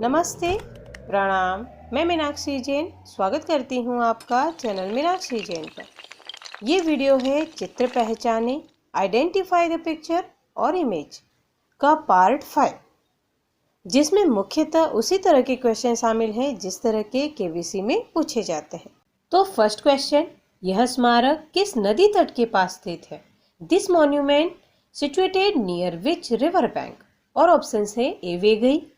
नमस्ते, प्रणाम। मैं मीनाक्षी जैन स्वागत करती हूँ आपका चैनल मीनाक्षी जैन पर। ये वीडियो है चित्र पहचाने आइडेंटिफाई द पिक्चर और इमेज का पार्ट 5, जिसमें मुख्यतः उसी तरह के क्वेश्चन शामिल हैं जिस तरह के केवीसी में पूछे जाते हैं। तो फर्स्ट क्वेश्चन, यह स्मारक किस नदी तट के पास स्थित है? This monument situated near which river bank? और ऑप्शन है ए वेगई,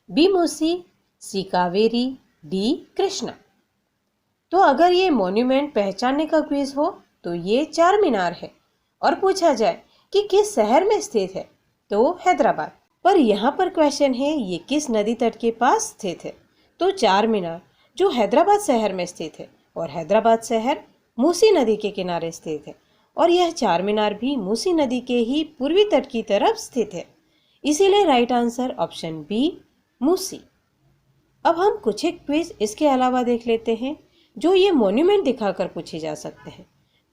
बी मूसी, सी कावेरी, डी कृष्णा। तो अगर ये मॉन्यूमेंट पहचानने का क्विज हो तो ये चार मीनार है और पूछा जाए कि किस शहर में स्थित है तो हैदराबाद। पर यहाँ पर क्वेश्चन है ये किस नदी तट के पास स्थित है। तो चार मीनार जो हैदराबाद शहर में स्थित है और हैदराबाद शहर मूसी नदी के किनारे स्थित है और यह चार मीनार भी मूसी नदी के ही पूर्वी तट की तरफ स्थित है। इसीलिए right answer option B Musi. अब हम कुछ एक क्विज इसके अलावा देख लेते हैं जो ये मॉन्यूमेंट दिखाकर पूछे जा सकते हैं।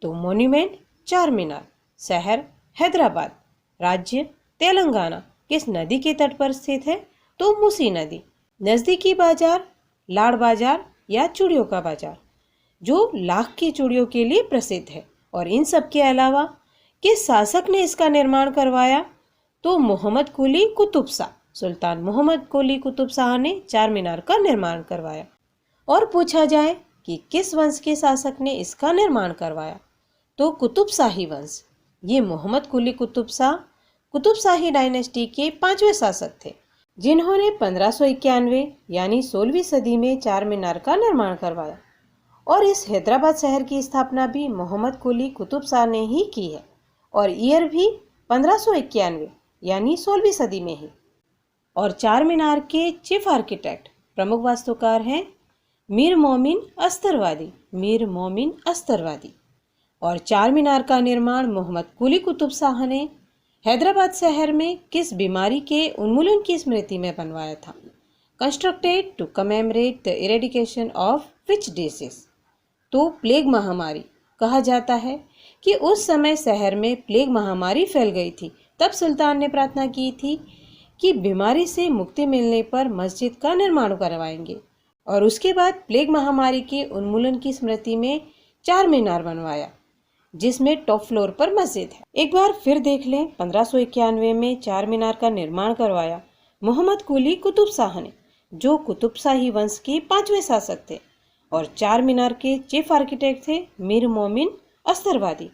तो मॉन्यूमेंट चार मीनार, शहर हैदराबाद, राज्य तेलंगाना, किस नदी के तट पर स्थित है? तो मूसी नदी। नजदीकी बाजार लाड़ बाजार या चूड़ियों का बाजार जो लाख की चूड़ियों के लिए प्रसिद्ध है। और इन सब के अलावा किस शासक ने इसका निर्माण करवाया? तो मोहम्मद कुली कुतुब शाह, सुल्तान मोहम्मद कुली कुतुब शाह ने चार मीनार का निर्माण करवाया। और पूछा जाए कि किस वंश के शासक ने इसका निर्माण करवाया? तो कुतुब शाही वंश। ये मोहम्मद कुली कुतुब शाह कुतुब शाही डायनेस्टी के 5वें शासक थे जिन्होंने 1591 यानी 16वीं सदी में चार मीनार का निर्माण करवाया। और इस हैदराबाद शहर की स्थापना भी मोहम्मद कुली कुतुब शाह ने ही की है और ईयर भी 1591 यानी 16वीं सदी में ही। और चार मीनार के चीफ आर्किटेक्ट प्रमुख वास्तुकार हैं मीर मोमिन अस्तरवादी। और चार मीनार का निर्माण मोहम्मद कुली कुतुब शाह ने हैदराबाद शहर में किस बीमारी के उन्मूलन की स्मृति में बनवाया था? Constructed to commemorate the eradication of which disease? तो प्लेग महामारी। कहा जाता है कि उस समय शहर में प्लेग महामारी फैल गई थी। तब सुल्तान ने प्रार्थना की थी कि बीमारी से मुक्ति मिलने पर मस्जिद का निर्माण करवाएंगे और उसके बाद प्लेग महामारी के उन्मूलन की स्मृति में चार मीनार बनवाया जिसमें टॉप फ्लोर पर मस्जिद है। एक बार फिर देख लें, 1591 में चार मीनार का निर्माण करवाया मोहम्मद कुली कुतुब शाह ने जो कुतुब शाही वंश के 5वें शासक थे और चार मीनार के चीफ आर्किटेक्ट थे मीर मोमिन अस्तरवादी।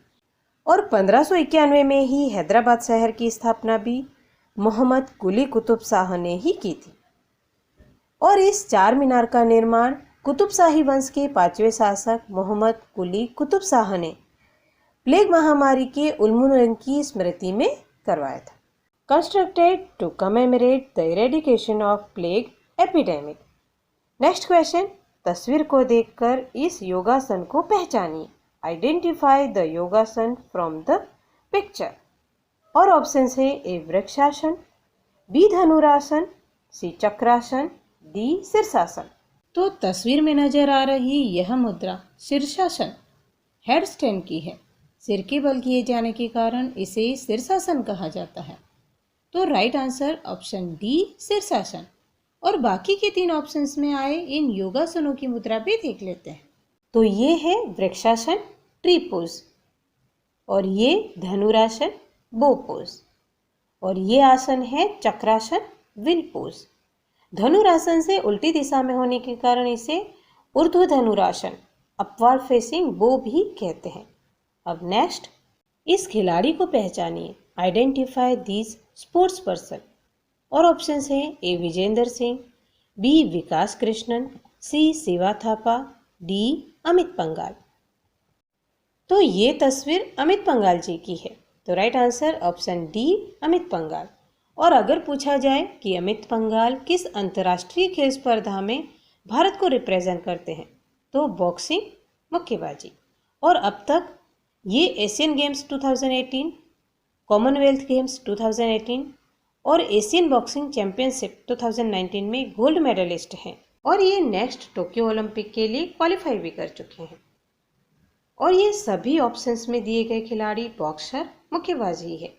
और 1591 में ही हैदराबाद शहर की स्थापना भी मोहम्मद कुली कुतुब शाह ने ही की थी। और इस चार मीनार का निर्माण कुतुब शाही वंश के 5वें शासक मोहम्मद कुली कुतुब शाह ने प्लेग महामारी के उन्मूलन की स्मृति में करवाया था। Constructed to commemorate the eradication of plague epidemic. Next question, तस्वीर को देखकर इस योगासन को पहचानिए। Identify the yogasana from the picture. और ऑप्शन है A Vrikshasana, B Dhanurasana, C Chakrasana, D Shirshasana. तो तस्वीर में नजर आ रही यह मुद्रा शीर्षासन हेड स्टैंड की है। सिर के बल किए जाने के कारण इसे शीर्षासन कहा जाता है। तो राइट आंसर ऑप्शन डी शीर्षासन। और बाकी के तीन ऑप्शंस में आए इन योगासनों की मुद्रा भी देख लेते हैं। तो ये है वृक्षासन ट्री पोज, और ये धनुरासन बो पोज, और ये आसन है चक्रासन विल पोज। धनुरासन से उल्टी दिशा में होने के कारण इसे ऊर्ध्व धनुरासन अपवर्ड फेसिंग बो भी कहते हैं। अब नेक्स्ट, इस खिलाड़ी को पहचानिए। Identify this sports person. और ऑप्शन है A Vijender Singh, B Vikas Krishnan, C Shiva Thapa, D Amit Panghal. तो ये तस्वीर अमित पंघाल जी की है। तो right answer option D Amit Panghal. और अगर पूछा जाए कि अमित पंघाल किस अंतर्राष्ट्रीय खेल स्पर्धा में भारत को रिप्रेजेंट करते हैं तो बॉक्सिंग, मुक्केबाजी। और अब तक ये एशियन गेम्स 2018, कॉमनवेल्थ गेम्स 2018 और एशियन बॉक्सिंग चैंपियनशिप 2019 में गोल्ड मेडलिस्ट हैं। और ये नेक्स्ट टोक्यो ओलंपिक के लिए क्वालिफाई भी कर चुके हैं। और ये सभी ऑप्शंस में दिए गए खिलाड़ी बॉक्सर, मुक्केबाजी है।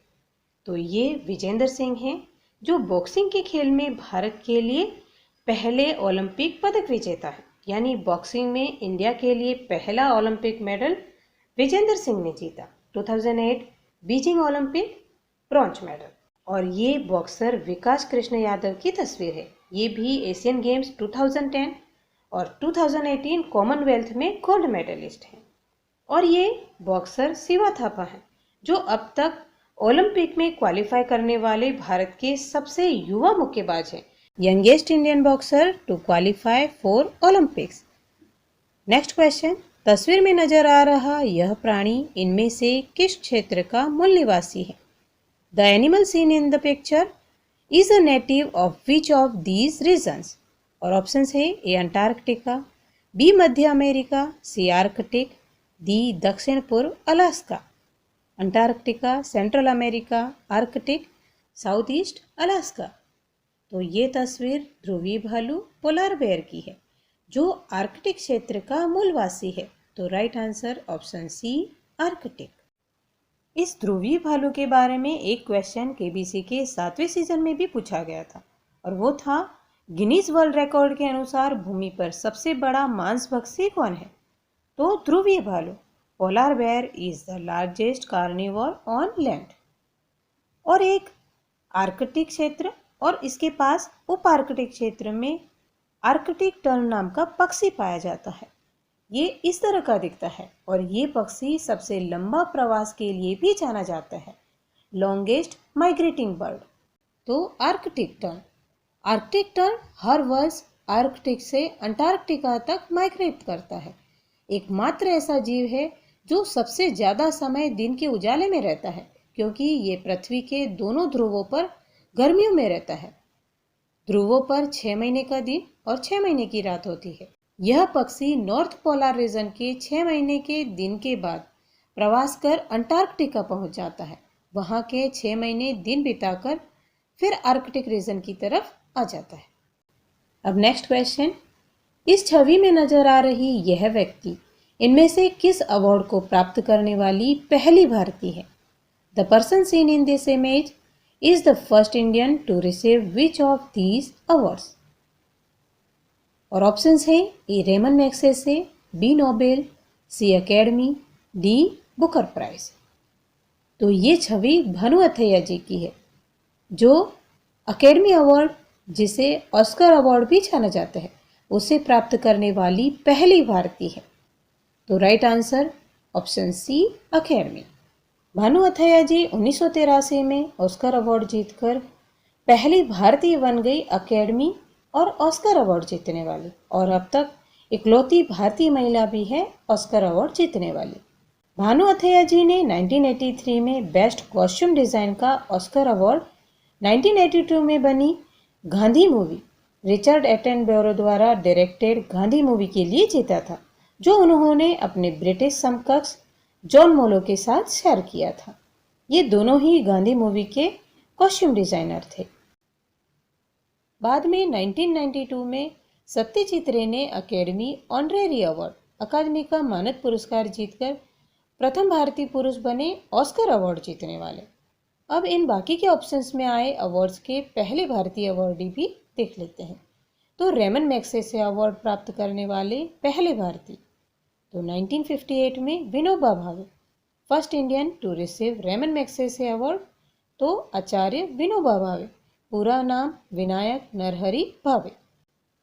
तो ये विजेंद्र सिंह हैं जो बॉक्सिंग के खेल में भारत के लिए पहले ओलंपिक पदक विजेता है, यानी बॉक्सिंग में इंडिया के लिए पहला ओलंपिक मेडल विजेंद्र सिंह ने जीता। 2008 बीजिंग ओलंपिक ब्रॉन्ज मेडल। और ये बॉक्सर विकास कृष्ण यादव की तस्वीर है। ये भी एशियन गेम्स 2010 और 2018 कॉमनवेल्थ में गोल्ड मेडलिस्ट हैं। और ये बॉक्सर शिवा थापा हैं, जो अब तक ओलंपिक में क्वालिफाई करने वाले भारत के सबसे युवा मुक्केबाज हैं, youngest Indian boxer to qualify for Olympics. Next question, तस्वीर में नजर आ रहा यह प्राणी इनमें से किस क्षेत्र का मूल निवासी है? The animal seen in the picture is a native of which of these regions? और ऑप्शन है ए अंटार्कटिका, बी मध्य अमेरिका, सी आर्कटिक, डी दक्षिण पूर्व Alaska. Antarctica, central America, Arctic, south east Alaska. तो ये तस्वीर ध्रुवीय भालू पोलार बेयर की है, जो आर्कटिक क्षेत्र का मूलवासी है। तो right answer option C Arctic. इस ध्रुवीय भालू के बारे में एक क्वेश्चन केबीसी के 7वें सीजन में भी पूछा गया था, और वो था गिनीज वर्ल्ड रिकॉर्ड के अनुसार भूमि पर सबसे बड़ा मांसभक्षी कौन है? तो ध्रुवीय भालू polar bear is the largest carnivore on land. और एक आर्कटिक क्षेत्र और इसके पास उप आर्कटिक क्षेत्र में आर्कटिक टर्न नाम का पक्षी पाया जाता है। ये इस तरह का दिखता है, और ये पक्षी सबसे लंबा प्रवास के लिए भी जाना जाता है, लॉन्गेस्ट माइग्रेटिंग बर्ड। तो आर्कटिक टर्न हर वर्ष आर्कटिक से अंटार्कटिका तक माइग्रेट करता है। एकमात्र ऐसा जीव है जो सबसे ज़्यादा समय दिन के उजाले में रहता है, क्योंकि ये पृथ्वी के दोनों ध्रुवों पर गर्मियों में रहता है। ध्रुवों पर 6 महीने का दिन और 6 महीने की रात होती है। यह पक्षी नॉर्थ पोलर रीजन के 6 महीने के दिन के बाद प्रवास कर अंटार्कटिका पहुंच जाता है। वहां के 6 महीने दिन बिताकर फिर आर्कटिक रीजन की तरफ आ जाता है। अब नेक्स्ट क्वेश्चन, इस छवि में नजर आ रही यह व्यक्ति इनमें से किस अवार्ड को प्राप्त करने वाली पहली भारतीय है? The person seen in this image is the first Indian to receive which of these awards? और ऑप्शंस हैं A Ramon Magsaysay, B Nobel, C Academy, D Booker prize. तो ये छवि भानु अथैया जी की है, जो अकेडमी अवार्ड, जिसे ऑस्कर अवार्ड भी जाना जाता है, उसे प्राप्त करने वाली पहली भारतीय है। तो right answer option C Academy. Bhanu Athaiya ji 1983 में ऑस्कर अवार्ड जीतकर पहली भारतीय बन गई अकेडमी और ऑस्कर अवार्ड जीतने वाली, और अब तक इकलौती भारतीय महिला भी है ऑस्कर अवार्ड जीतने वाली। भानु अथैया जी ने 1983 में बेस्ट कॉस्ट्यूम डिज़ाइन का ऑस्कर अवार्ड 1982 में बनी गांधी मूवी रिचर्ड एटनबरो द्वारा डायरेक्टेड गांधी मूवी के लिए जीता था, जो उन्होंने अपने ब्रिटिश समकक्ष जॉन मोलो के साथ शेयर किया था। ये दोनों ही गांधी मूवी के कॉस्ट्यूम डिजाइनर थे। बाद में 1992 में सत्यजीत रे ने अकेडमी ऑनरेरी अवार्ड अकादमी का मानद पुरस्कार जीतकर प्रथम भारतीय पुरुष बने ऑस्कर अवार्ड जीतने वाले। अब इन बाकी के ऑप्शंस में आए अवार्ड्स के पहले भारतीय अवार्डी भी देख लेते हैं। तो रेमन मैग्सेसे अवार्ड प्राप्त करने वाले पहले भारतीय, तो 1958 में Vinoba Bhave, first Indian to receive Ramon Magsaysay award. तो आचार्य विनोबा भावे, पूरा नाम विनायक नरहरि भावे।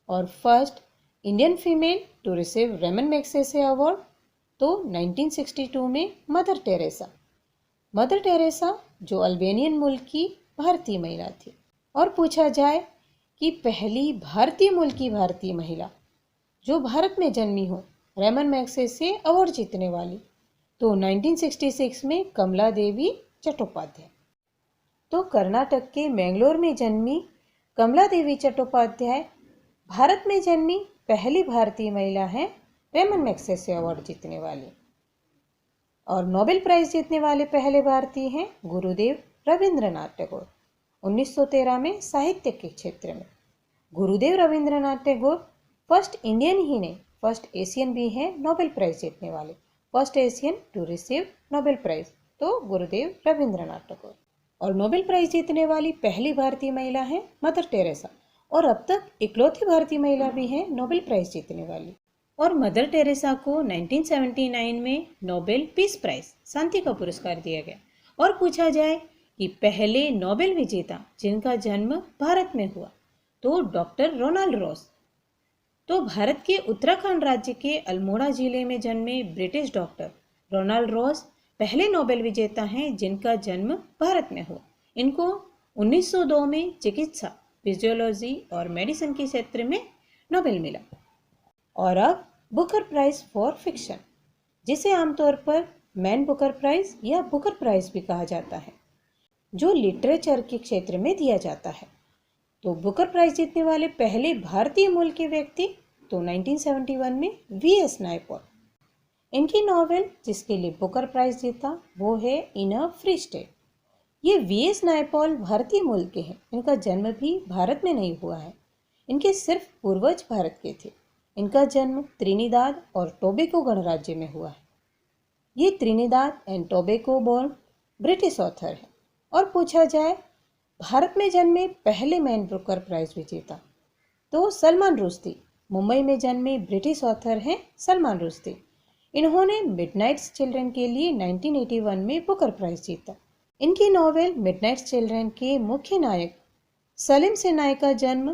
और first Indian female to receive Ramon Magsaysay award, तो 1962 में मदर टेरेसा जो अल्बेनियन मूल की भारतीय महिला थी। और पूछा जाए कि पहली भारतीय मूल की भारतीय महिला जो भारत में जन्मी हो रेमन मैग्सेसे अवार्ड जीतने वाली, तो 1966 में कमला देवी चट्टोपाध्याय। तो कर्नाटक के मैंगलोर में जन्मी कमला देवी चट्टोपाध्याय भारत में जन्मी पहली भारतीय महिला है रेमन मैग्सेसे अवार्ड जीतने वाली। और नोबेल प्राइज जीतने वाले पहले भारतीय हैं गुरुदेव रविंद्रनाथ टैगोर, 1913 में साहित्य के क्षेत्र में। गुरुदेव रविंद्रनाथ टैगोर फर्स्ट इंडियन ही नहीं, फर्स्ट एशियन भी हैं नोबेल प्राइज जीतने वाले, first Asian to receive Nobel prize, तो गुरुदेव रविंद्रनाथ टैगोर। और नोबेल प्राइज जीतने वाली पहली भारतीय महिला है मदर टेरेसा, और अब तक इकलौती भारतीय महिला भी हैं नोबेल प्राइज जीतने वाली। और मदर टेरेसा को 1979 में नोबेल पीस प्राइज शांति का पुरस्कार दिया गया। और पूछा जाए कि पहले नोबेल विजेता जिनका जन्म भारत में हुआ, तो डॉक्टर रोनाल्ड रॉस। तो भारत के उत्तराखंड राज्य के अल्मोड़ा जिले में जन्मे ब्रिटिश डॉक्टर रोनाल्ड रॉस पहले नोबेल विजेता हैं जिनका जन्म भारत में हुआ। इनको 1902 में चिकित्सा, फिजियोलॉजी और मेडिसिन के क्षेत्र में नोबेल मिला। और अब बुकर प्राइज फॉर फिक्शन, जिसे आमतौर पर मैन बुकर प्राइज या बुकर प्राइज भी कहा जाता है, जो लिटरेचर के क्षेत्र में दिया जाता है। तो बुकर प्राइज जीतने वाले पहले भारतीय मूल के व्यक्ति तो 1971 में वीएस नायपॉल। इनकी नॉवेल जिसके लिए बुकर प्राइज जीता वो है इन अ फ्री स्टेट। ये वीएस नायपॉल भारतीय मूल के हैं। इनका जन्म भी भारत में नहीं हुआ है, इनके सिर्फ पूर्वज भारत के थे। इनका जन्म त्रिनिदाद और टोबैगो गणराज्य में हुआ है। ये Trinidad and Tobago born British author है। और पूछा जाए भारत में जन्मे पहले मैन बुकर प्राइज विजेता, तो सलमान रुश्दी मुंबई में जन्मे ब्रिटिश ऑथर हैं सलमान रुश्दी। इन्होंने मिडनाइट्स चिल्ड्रन के लिए 1981 में बुकर प्राइज जीता। इनकी नॉवेल मिडनाइट्स चिल्ड्रन के मुख्य नायक सलीम सेनाई का जन्म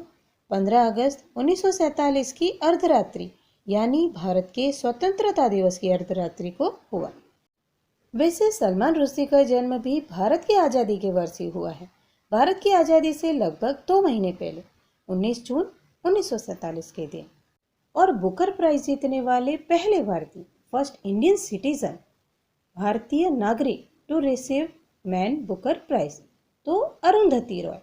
15 अगस्त 1947 की अर्धरात्रि यानी भारत के स्वतंत्रता दिवस की अर्धरात्रि को हुआ। वैसे सलमान रुश्दी का जन्म भी भारत की आज़ादी के वर्ष ही हुआ है। भारत की आज़ादी से लगभग 2 महीने पहले 19 जून 1947 के दिन। और बुकर प्राइज जीतने वाले पहले भारतीय, फर्स्ट इंडियन सिटीजन, भारतीय नागरिक to receive man Booker prize, तो अरुंधति रॉय।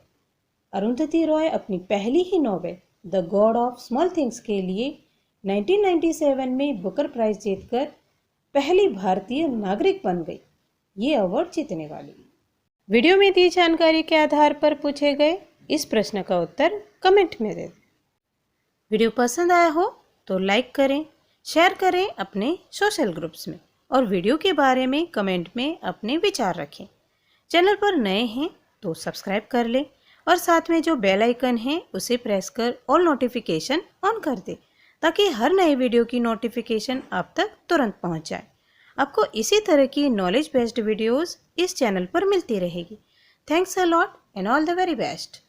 अरुंधति रॉय अपनी पहली ही novel the God of Small Things के लिए 1997 में बुकर प्राइज जीतकर पहली भारतीय नागरिक बन गई, ये अवार्ड जीतने वाली। वीडियो में दी जानकारी के आधार पर पूछे गए इस प्रश्न का उत्तर कमेंट में दे दें। वीडियो पसंद आया हो तो लाइक करें, शेयर करें अपने सोशल ग्रुप्स में और वीडियो के बारे में कमेंट में अपने विचार रखें। चैनल पर नए हैं तो सब्सक्राइब कर लें और साथ में जो बेल आइकन है उसे प्रेस कर ऑल नोटिफिकेशन ऑन कर दें ताकि हर नए वीडियो की नोटिफिकेशन आप तक तुरंत पहुंच जाए। आपको इसी तरह की नॉलेज बेस्ड वीडियोस इस चैनल पर मिलती रहेगी। Thanks a lot and all the very best.